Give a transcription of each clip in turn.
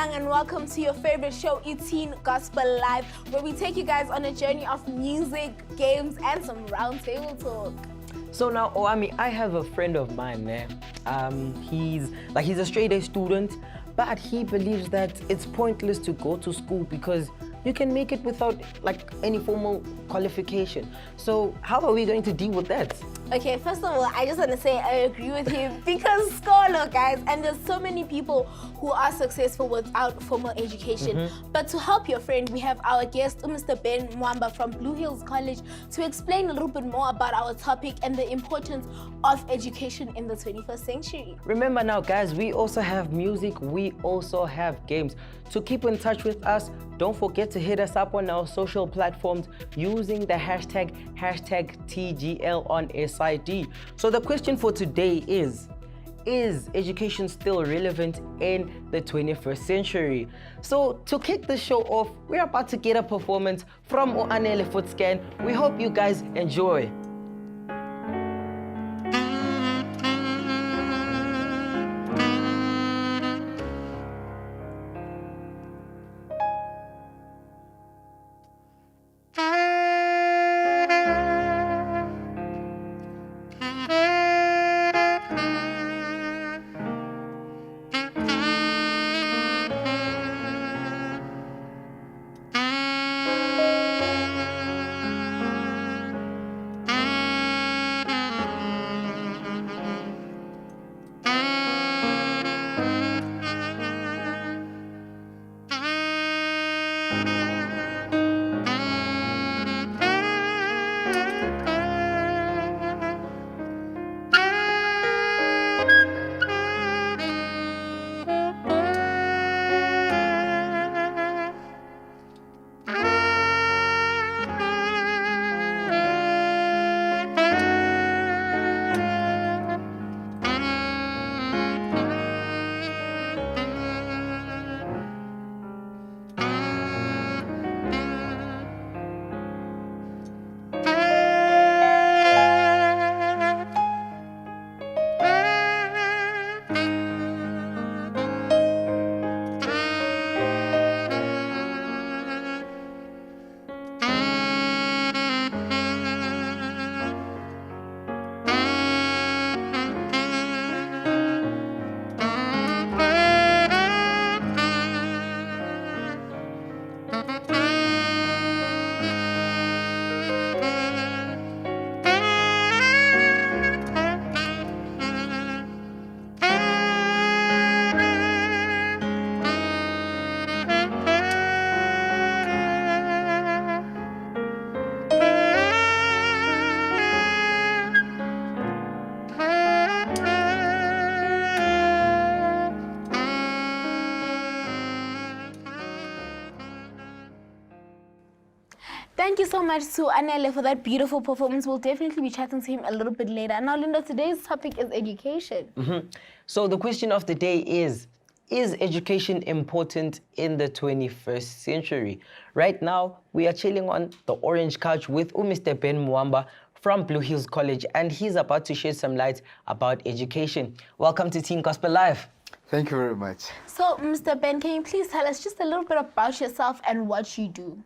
Dumelang and welcome to your favorite show, 18 Gospel Live, where we take you guys on a journey of music, games, and some roundtable talk. So now, Oami, I have a friend of mine, he's a straight A student, but he believes that it's pointless to go to school because you can make it without any formal qualification. So how are we going to deal with that? Okay, first of all, I just want to say I agree with him because scholar, guys, and there's so many people who are successful without formal education. But to help your friend, we have our guest, Mr. Ben Mwamba from Blue Hills College, to explain a little bit more about our topic and the importance of education in the 21st century. Remember now, guys, we also have music, we also have games. To keep in touch with us, don't forget to hit us up on our social platforms using the hashtag TGL on SID. So the question for today is education still relevant in the 21st century? So to kick the show off, we're about to get a performance from Oanele Footscan. We hope you guys enjoy. Thank you so much to Anele for that beautiful performance. We'll definitely be chatting to him a little bit later. Now, Linda, today's topic is education. So the question of the day is education important in the 21st century? Right now, we are chilling on the orange couch with Mr. Ben Mwamba from Blue Hills College, and he's about to shed some light about education. Welcome to Team Gospel Live. Thank you very much. So, Mr. Ben, can you please tell us just a little bit about yourself and what you do?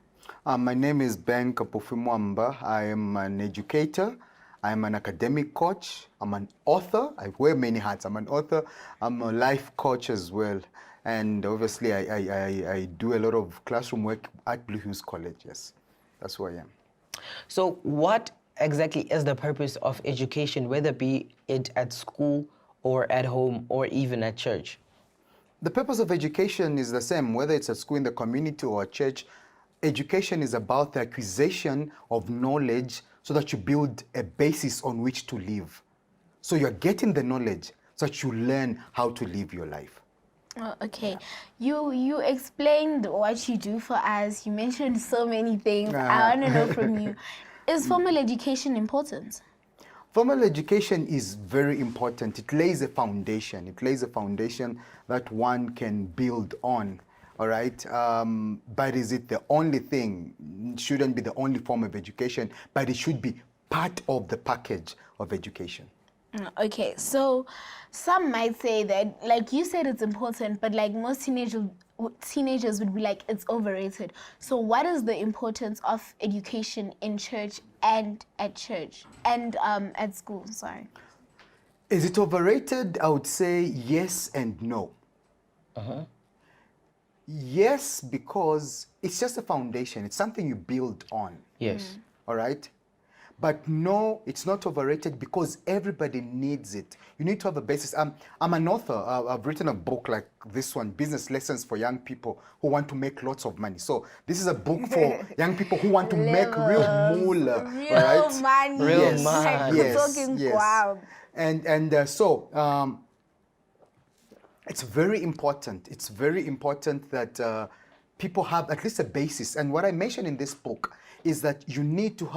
My name is Ben Mwamba. I am an educator. I'm an academic coach. I'm an author. I wear many hats. I'm an author. I'm a life coach as well. And obviously, I do a lot of classroom work at Blue Hills College. Yes, that's who I am. So what exactly is the purpose of education, whether be it at school or at home or even at church? The purpose of education is the same, whether it's at school, in the community, or at church. Education is about the acquisition of knowledge so that you build a basis on which to live. So you're getting the knowledge so that you learn how to live your life. Oh, okay. You explained what you do for us. You mentioned so many things. I want to know from you. Is formal education important? Formal education is very important. It lays a foundation. It lays a foundation that one can build on. All right, but is it the only thing? It shouldn't be the only form of education, but it should be part of the package of education. Okay, so some might say that, like you said, it's important, but like most teenagers teenagers would be like, it's overrated. So what is the importance of education in church and at school? Sorry. Is it overrated? I would say yes and no. Yes, because it's just a foundation. It's something you build on. Yes. All right? But no, it's not overrated because everybody needs it. You need to have a basis. I'm an author. I've written a book like this one, Business Lessons for Young People Who Want to Make Lots of Money. So this is a book for young people who want to make real moolah. Real right? money. Real Yes, money. We're yes, talking yes. wow. So it's very important. It's very important that people have at least a basis. And what I mentioned in this book is that you need to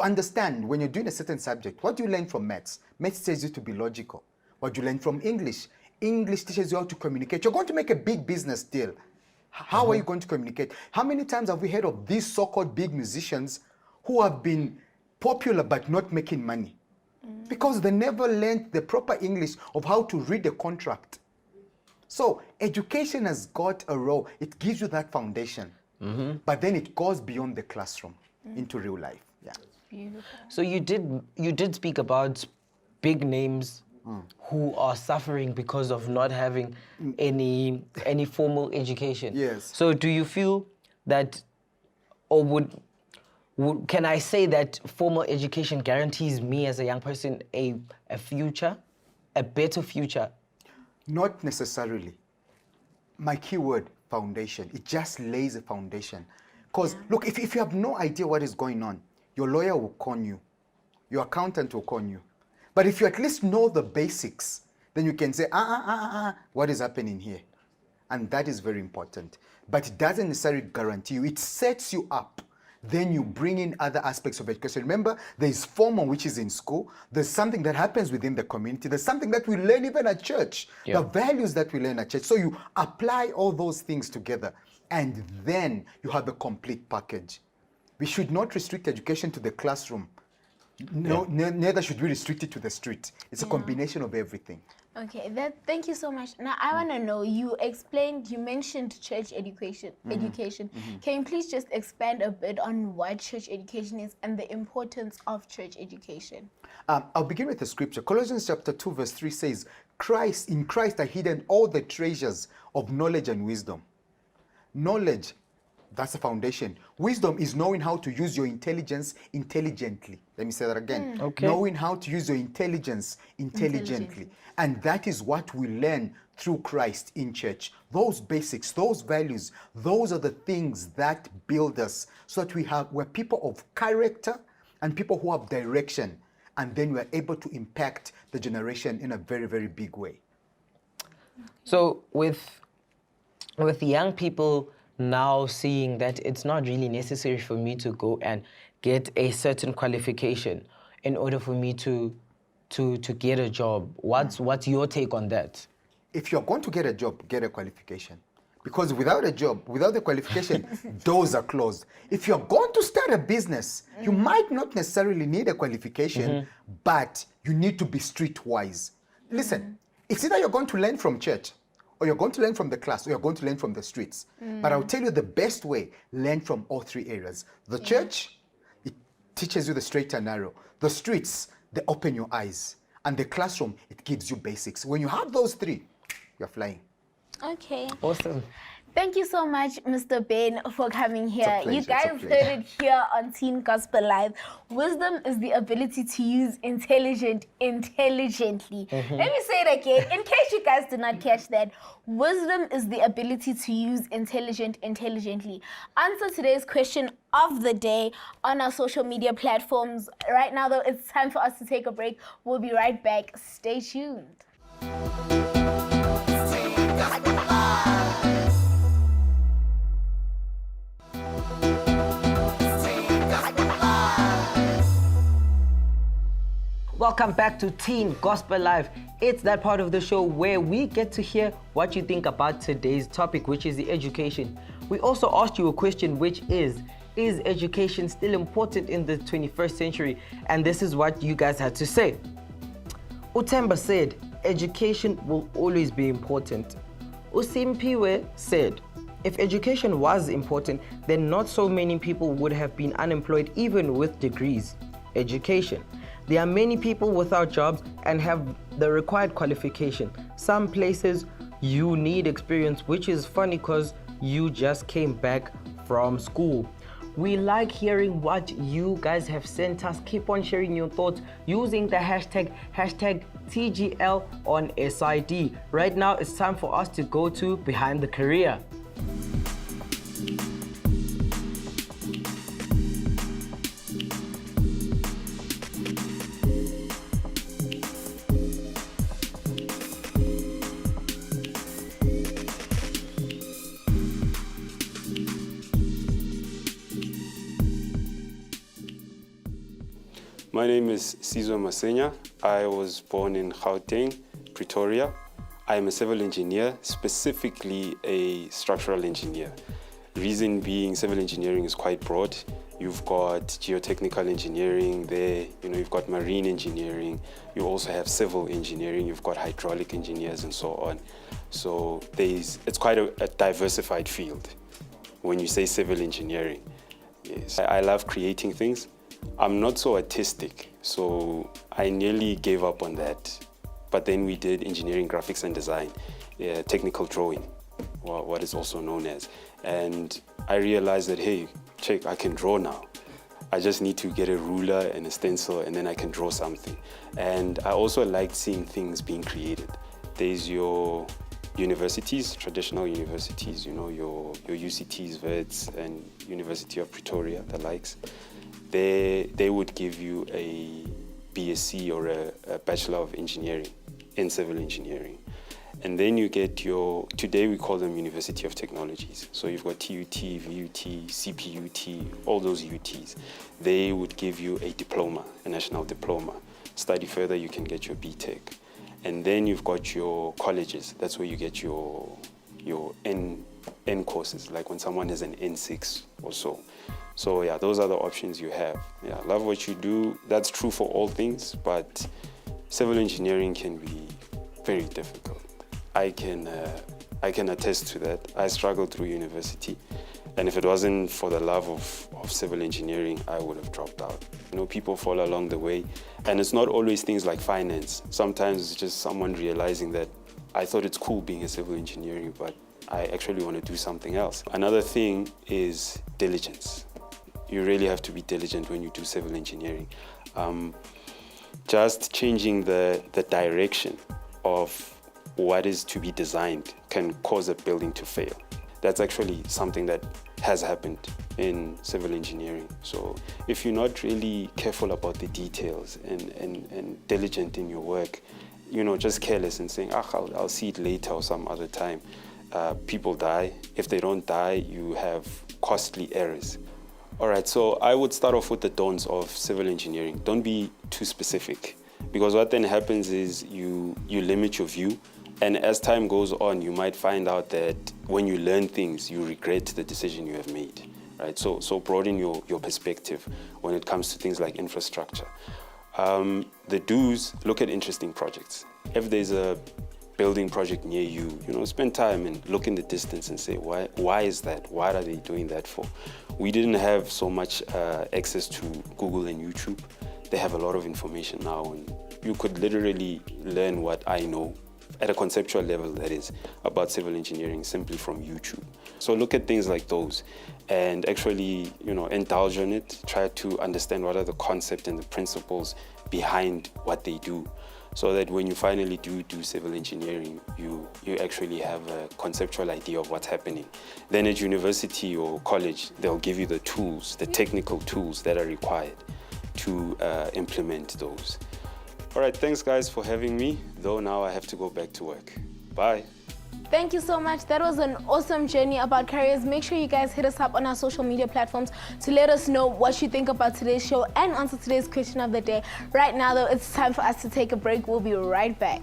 understand when you're doing a certain subject. What do you learn from maths? Maths teaches you to be logical. What do you learn from English? English teaches you how to communicate. You're going to make a big business deal. How are you going to communicate? How many times have we heard of these so-called big musicians who have been popular but not making money? Because they never learned the proper English of how to read a contract. So education has got a role. It gives you that foundation. But then it goes beyond the classroom into real life. Yeah. Beautiful. So you did speak about big names who are suffering because of not having any formal education. Yes. So do you feel that, or can I say that formal education guarantees me as a young person a future, a better future? Not necessarily. My key word, foundation. It just lays a foundation. Because look, if you have no idea what is going on, your lawyer will con you. Your accountant will con you. But if you at least know the basics, then you can say, what is happening here? And that is very important. But it doesn't necessarily guarantee you. It sets you up. Then you bring in other aspects of education. Remember, there's formal, which is in school. There's something that happens within the community. There's something that we learn even at church. Yeah. The values that we learn at church. So you apply all those things together. And then you have a complete package. We should not restrict education to the classroom. No, neither should we restrict it to the street. It's a combination of everything. Okay, thank you so much. Now I want to know, you mentioned church education. Can you please just expand a bit on what church education is and the importance of church education? I'll begin with the scripture. Colossians chapter 2 verse 3 says, in Christ are hidden all the treasures of knowledge and wisdom. Knowledge, that's the foundation. Wisdom is knowing how to use your intelligence intelligently. Let me say that again. Okay. Knowing how to use your intelligence intelligently. And that is what we learn through Christ in church. Those basics, those values, those are the things that build us so that we're people of character and people who have direction. And then we're able to impact the generation in a very, very big way. So with the young people now seeing that it's not really necessary for me to go and get a certain qualification in order for me to get a job, what's your take on that? If you're going to get a job, get a qualification. Because without a job, without the qualification, doors are closed. If you're going to start a business, you might not necessarily need a qualification, but you need to be streetwise. Listen, it's either you're going to learn from church, or you're going to learn from the class, or you're going to learn from the streets. But I'll tell you the best way, learn from all three areas. The church, it teaches you the straight and narrow. The streets, they open your eyes. And the classroom, it gives you basics. When you have those three, you're flying. Okay. Awesome. Thank you so much, Mr. Ben, for coming here. It's a pleasure, You guys it's a heard it here on Teen Gospel Live. Wisdom is the ability to use intelligently. Let me say it again, in case you guys did not catch that. Wisdom is the ability to use intelligently. Answer today's question of the day on our social media platforms. Right now, though, it's time for us to take a break. We'll be right back. Stay tuned. Welcome back to Teen Gospel Live. It's that part of the show where we get to hear what you think about today's topic, which is the education. We also asked you a question, which is education still important in the 21st century? And this is what you guys had to say. Utemba said, education will always be important. Usimpiwe said, if education was important, then not so many people would have been unemployed even with degrees. Education. There are many people without jobs and have the required qualification. Some places you need experience, which is funny because you just came back from school. We like hearing what you guys have sent us. Keep on sharing your thoughts using the hashtag TGL on SID. Right now, it's time for us to go to Behind the Career. My name is Sizwe Masenya. I was born in Gauteng, Pretoria. I am a civil engineer, specifically a structural engineer. Reason being, civil engineering is quite broad. You've got geotechnical engineering there, you've got marine engineering, you also have civil engineering, you've got hydraulic engineers and so on. So it's quite a diversified field when you say civil engineering. Yes. I love creating things. I'm not so artistic, so I nearly gave up on that. But then we did engineering, graphics and design, technical drawing, what is also known as. And I realized that, hey, check, I can draw now. I just need to get a ruler and a stencil and then I can draw something. And I also liked seeing things being created. There's your universities, traditional universities, your UCTs, VETs, and University of Pretoria, the likes. They would give you a BSc or a Bachelor of Engineering in Civil Engineering. And then you get today we call them University of Technologies. So you've got TUT, VUT, CPUT, all those UTs. They would give you a diploma, a national diploma. Study further, you can get your BTech. And then you've got your colleges. That's where you get your N courses, like when someone has an N6 or so. So yeah, those are the options you have. Yeah, love what you do. That's true for all things, but civil engineering can be very difficult. I can attest to that. I struggled through university, and if it wasn't for the love of civil engineering, I would have dropped out. People fall along the way, and it's not always things like finance. Sometimes it's just someone realizing that I thought it's cool being a civil engineer, but I actually want to do something else. Another thing is diligence. You really have to be diligent when you do civil engineering. Just changing the direction of what is to be designed can cause a building to fail. That's actually something that has happened in civil engineering. So if you're not really careful about the details and diligent in your work, just careless and saying, I'll see it later or some other time, people die. If they don't die, you have costly errors. All right, so I would start off with the dawns of civil engineering. Don't be too specific, because what then happens is you limit your view, and as time goes on, you might find out that when you learn things, you regret the decision you have made, right? So broaden your perspective when it comes to things like infrastructure. The do's, look at interesting projects. If there's a building project near you, spend time and look in the distance and say, why is that? What are they doing that for? We didn't have so much access to Google and YouTube. They have a lot of information now, and you could literally learn what I know at a conceptual level, that is, about civil engineering simply from YouTube. So look at things like those and actually, indulge on it. Try to understand what are the concepts and the principles behind what they do, so that when you finally do civil engineering, you actually have a conceptual idea of what's happening. Then at university or college, they'll give you the tools, the technical tools that are required to implement those. All right, thanks guys for having me, though now I have to go back to work. Bye. Thank you so much. That was an awesome journey about careers. Make sure you guys hit us up on our social media platforms to let us know what you think about today's show and answer today's question of the day. Right now, though, it's time for us to take a break. We'll be right back.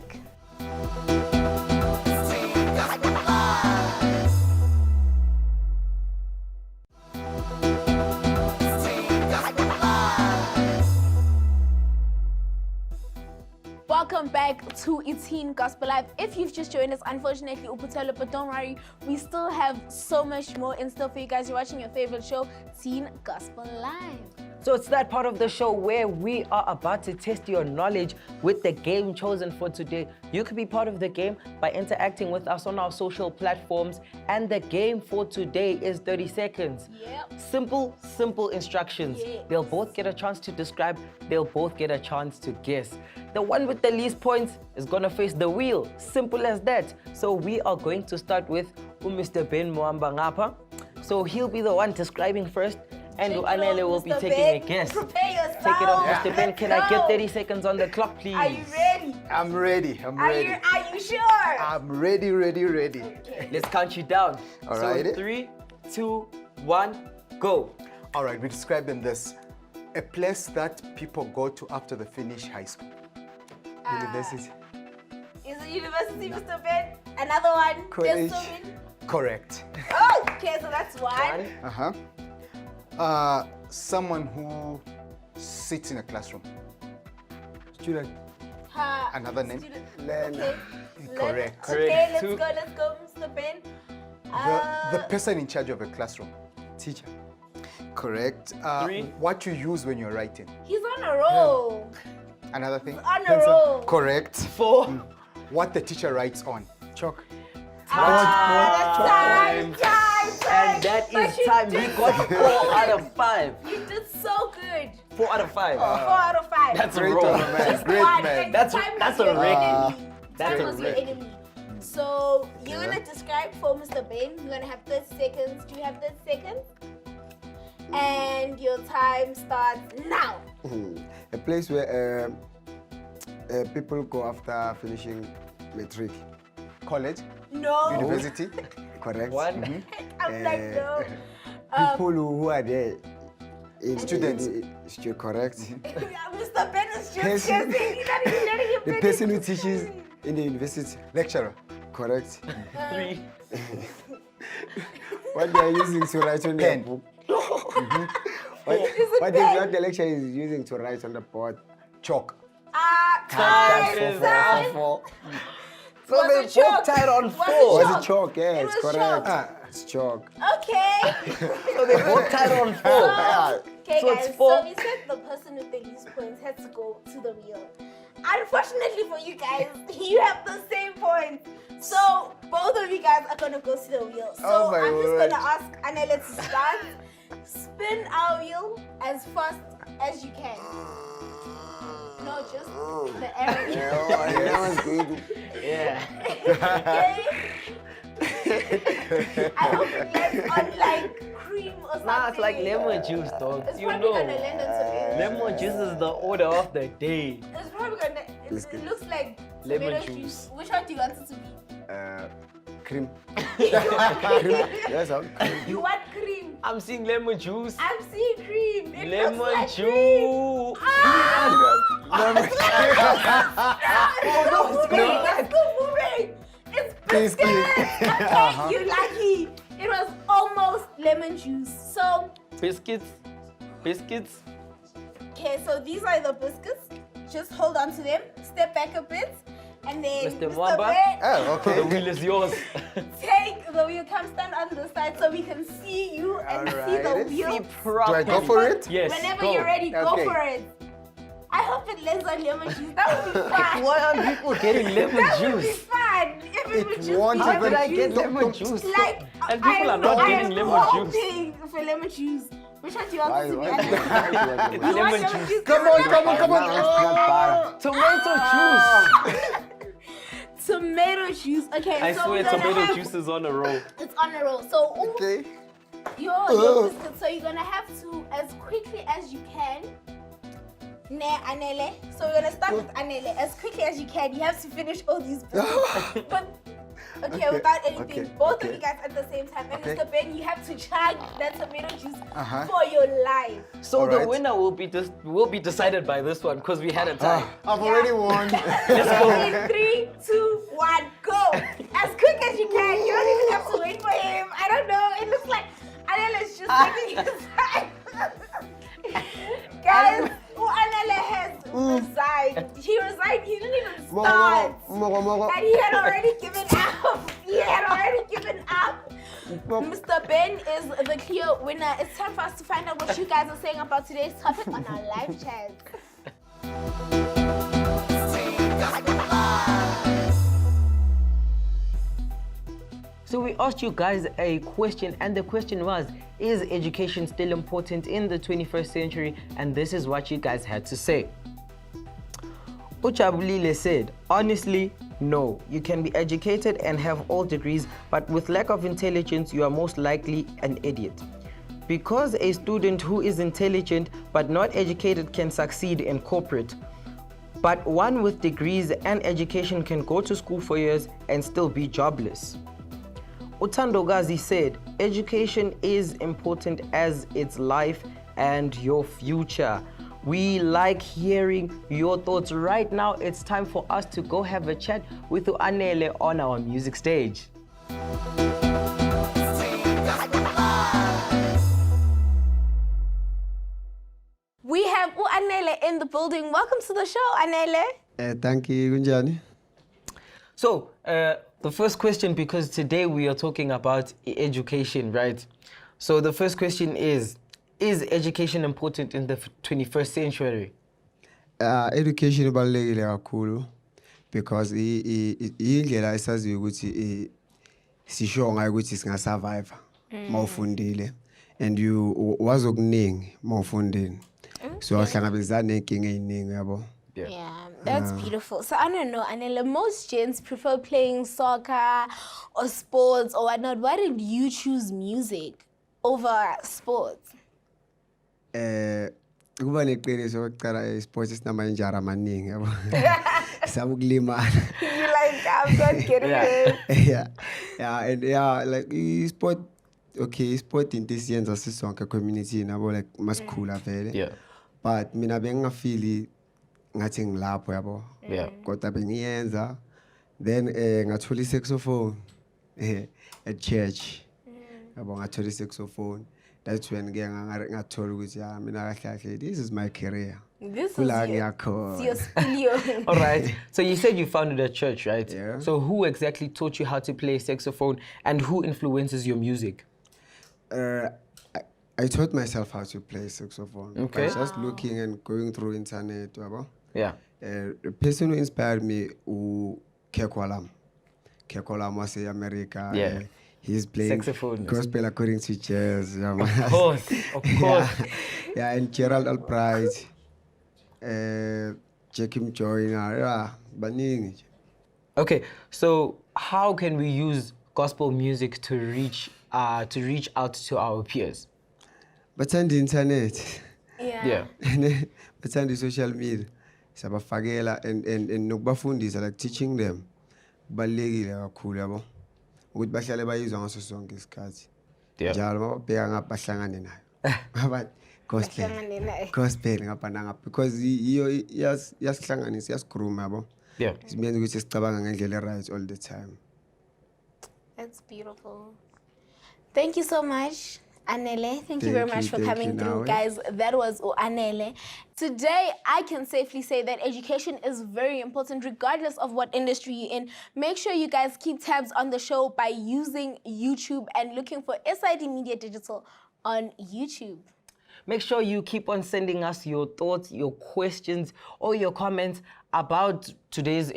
welcome back to Teen Gospel Live. If you've just joined us, unfortunately, Uputelo, but don't worry, we still have so much more in store for you guys. You're watching your favorite show, Teen Gospel Live. So it's that part of the show where we are about to test your knowledge with the game chosen for today. You can be part of the game by interacting with us on our social platforms. And the game for today is 30 seconds. Yep. Simple instructions. Yes. They'll both get a chance to describe. They'll both get a chance to guess. The one with the least points is gonna face the wheel. Simple as that. So we are going to start with Mr. Ben Mwamba ngapha. So he'll be the one describing first. And Take it Anele off, will be Mr. taking Ben. a guess. Prepare yourself. Take it off, Yeah. Mr. Ben. Let's Can I get go. 30 seconds on the clock, please? Are you ready? I'm ready. I'm Are ready. you sure? I'm ready. Let's count you down. Alrighty. So 3, 2, 1, go. All right, we describe them this. A place that people go to after they finish high school. University. Is it university, Mr. Ben? Another one? College. There's so many. Correct. Oh, okay, so that's one. Uh-huh. Someone who sits in a classroom. Student. Another name? Student. Learner. Correct. Okay, Two. let's go, Mr. Ben. The person in charge of a classroom. Teacher. Correct. 3. What you use when you're writing. He's on a roll. Another thing. On a roll. Correct. 4. What the teacher writes on. Chalk. That's time. And that But is you time. did He got so 4 out of 5. You did so good. 4 out of 5. 4 out of 5. That's a Great roll. man. Just Great one. man. And That's- time that's was a your wreck. enemy. That's Time a was your wreck. enemy. So you're gonna describe for Mr. Ben. You're gonna have 30 seconds. Do you have 30 seconds? And your time starts now. A place where people go after finishing matric. College. No. University. Correct. 1. I'm like no. People who are there. Students. Correct. Mr. Ben is just Person- guessing. He's not even letting you The finish. person who teaches in the university. Lecturer. Correct. 3. What they are using to write on their Pen. book. Is it What pen? the lecturer is using to write on the board. Chalk. Time Time. is Time. Four. So Was they it both chalk? tied on Was 4. it Was chalk? it chalk? It Yes, was correct. chalk. It's chalk. Okay. So they both tied on 4. Okay, So guys. it's 4. So we said the person with the least points had to go to the wheel. Unfortunately for you guys, you have the same points. So both of you guys are gonna go to the wheel. So Oh my I'm just word. gonna ask Anele to start. Spin our wheel as fast as you can. No, just the arrow. That was good. Yeah. Okay. I hope it lands on like cream or something. Nah, it's like lemon juice, dog. It's You probably know. gonna land on tomato. Lemon juice is the order of the day. It's probably gonna. It looks like Lemon tomato juice. Which one do you want it to be? Cream. Cream. Yes, cream. You want cream? I'm seeing lemon juice. I'm seeing cream. It Lemon looks like cream. juice. It's still moving. It's biscuits. Okay, you lucky. It was almost lemon juice. So, Biscuits. Biscuits. okay, so these are the biscuits. Just hold on to them. Step back a bit. And then Mr. Mr. Mwamba. Ben, Oh, The okay. wheel is yours. take the wheel. Come stand on the side so we can see you and see the Alright. wheel. See Do I properly. go for it? Yes. Whenever go. you're ready, go Okay. for it. I hope it lands on lemon juice. That would be fun. Why are people getting lemon That would be juice? fun. If it would just won't be How even- did I lemon get juice. lemon juice? Like, And people are not I getting am lemon juice. hoping for lemon juice. Which one do you want Why? it to be? Why? Anna? It's You want lemon lemon juice. juice? Come on, come on, come on. Tomato juice. Tomato juice. Okay, I so swear we're gonna tomato have, juice is on a roll. It's on a roll. So Okay. your biscuit. So you're gonna have to, as quickly as you can. Anele. So we're gonna start with Anele. As quickly as you can. You have to finish all these biscuits. But okay, without anything. okay, Both of okay. you guys at the same time. And Okay. Mr. Ben, you have to chug that tomato juice Uh-huh. for your life. So the Alright. winner will be decided by this one because we had a tie. I've already won. Let's go. In 3, 2, 1, go! As quick as you can. You don't even have to wait for him. I don't know. It looks like Anele is just taking his time. Guys, Anele has resigned. He resigned. He didn't even start. And he had already given up. Mr. Ben is the clear winner. It's time for us to find out what you guys are saying about today's topic on our live chat. So we asked you guys a question, and the question was, is education still important in the 21st century? And this is what you guys had to say. Uchabulile said, honestly, no. You can be educated and have all degrees, but with lack of intelligence, you are most likely an idiot. Because a student who is intelligent but not educated can succeed in corporate, but one with degrees and education can go to school for years and still be jobless. Utandogazi said, education is important as it's life and your future. We like hearing your thoughts. Right now, it's time for us to go have a chat with Anele on our music stage. We have Anele in the building. Welcome to the show, Anele. Thank you, Gunjani. So, the first question, because today we are talking about education, right? So the first question is education important in the 21st century? Education ibalulekile kakhulu because indlela esaziyo ukuthi sisho ngayo ukuthi singasurvive mawufundile and you wazokuningi mawufundile. So awuhlangabezana nenkinga eziningi yabo. Yeah, that's beautiful. So I don't know, Anele, most gents prefer playing soccer or sports or whatnot. Why did you choose music over sports? Kuba neqiniso oqala sports esinamanje amaningi yabo. Sabukulimala. You like, I'm not getting it. Yeah, like sport, okay, sport into isiyenza sisonke community nabo like masikhula vele. Yeah. But mina bengingafili ngathi ngilapho yabo. Yeah. Kodwa bengiyenza then ngathola saxophone at church. Yabo ngathola saxophone. That's when ngathola ukuthi mina kahle this is my career. This is your spilio. All right. So you said you founded a church, right? Yeah. So who exactly taught you how to play saxophone and who influences your music? I taught myself how to play saxophone. Okay. I was just looking and going through internet. Yeah. The person who inspired me was Kekwalam. Kekwalam was in America. Yeah. He's playing Saxophone. gospel according to jazz. Of course. Yeah, and Gerald Albright, Jakim Joyner, baningi. Okay, so how can we use gospel music to reach out to our peers? But on the internet. Yeah. But on the social media. Sabafagela and nokubafundisa like teaching them. Balekile kakhulu yabo. Ukuthi bahlale bayizwa ngaso sonke isikhathi. Yeah. Njalo mababheka ngapha bahlangane nayo. But gospel ngapha nangapha because iyo yasihlanganisa yasikhuluma yabo. Yeah. Simenza ukuthi sicabanga ngendlela right all the time. That's beautiful. Thank you so much, Anele. Thank you very much for coming through, guys. That was Anele. Today, I can safely say that education is very important regardless of what industry you're in. Make sure you guys keep tabs on the show by using YouTube and looking for SID Media Digital on YouTube. Make sure you keep on sending us your thoughts, your questions, or your comments about today's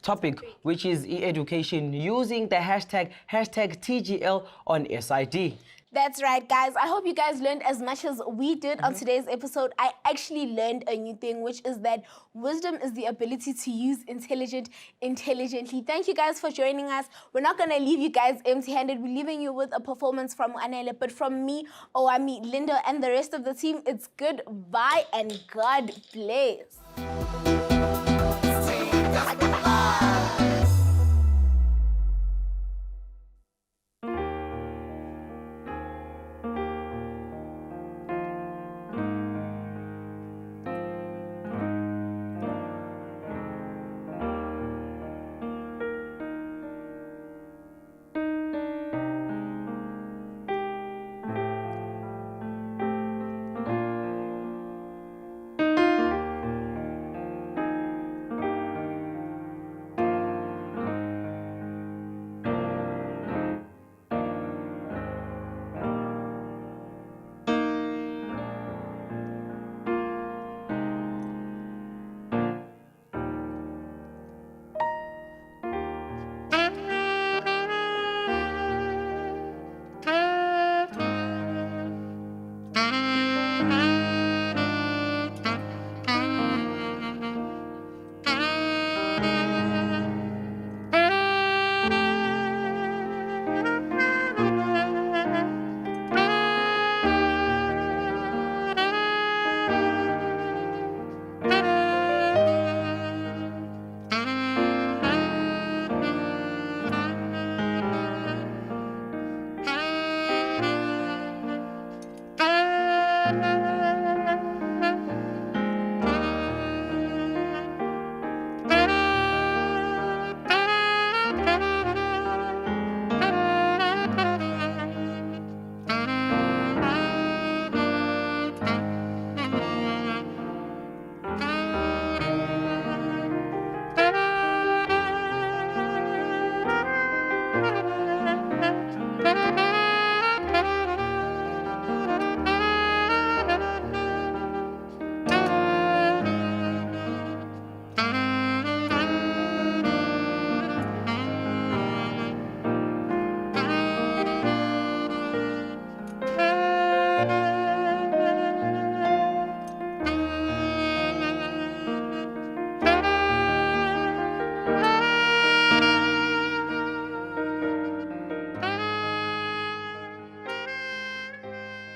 topic, which is e-education, using the hashtag TGL on SID. That's right, guys. I hope you guys learned as much as we did on today's episode. I actually learned a new thing, which is that wisdom is the ability to use intelligently. Thank you guys for joining us. We're not going to leave you guys empty-handed. We're leaving you with a performance from Anele, but from me, Owami, Linda, and the rest of the team, it's goodbye and God bless.